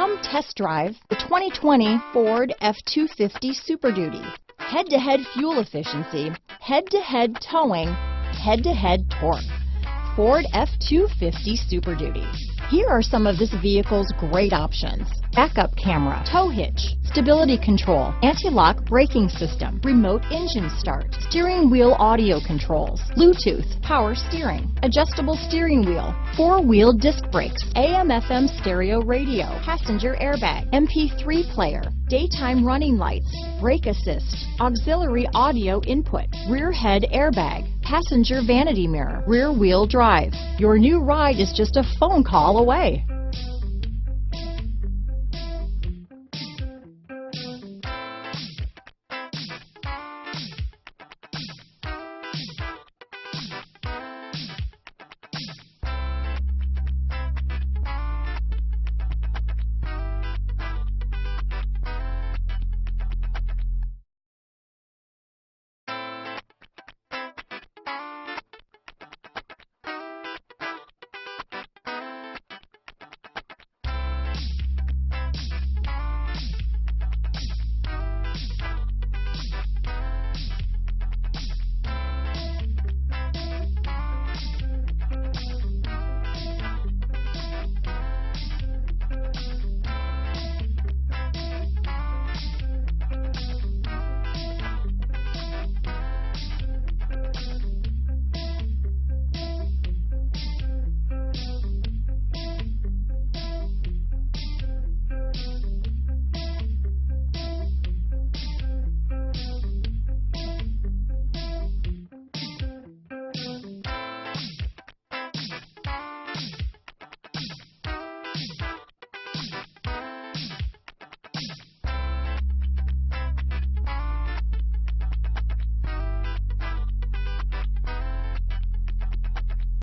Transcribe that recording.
Come test drive the 2020 Ford F-250 Super Duty. Head-to-head fuel efficiency, head-to-head towing, head-to-head torque. Ford F-250 Super Duty. Here are some of this vehicle's great options: backup camera, tow hitch, stability control, anti-lock braking system, remote engine start, steering wheel audio controls, Bluetooth, power steering, adjustable steering wheel, four-wheel disc brakes, AM/FM stereo radio, passenger airbag, MP3 player, daytime running lights, brake assist, auxiliary audio input, rear head airbag, passenger vanity mirror, rear wheel drive. Your new ride is just a phone call away.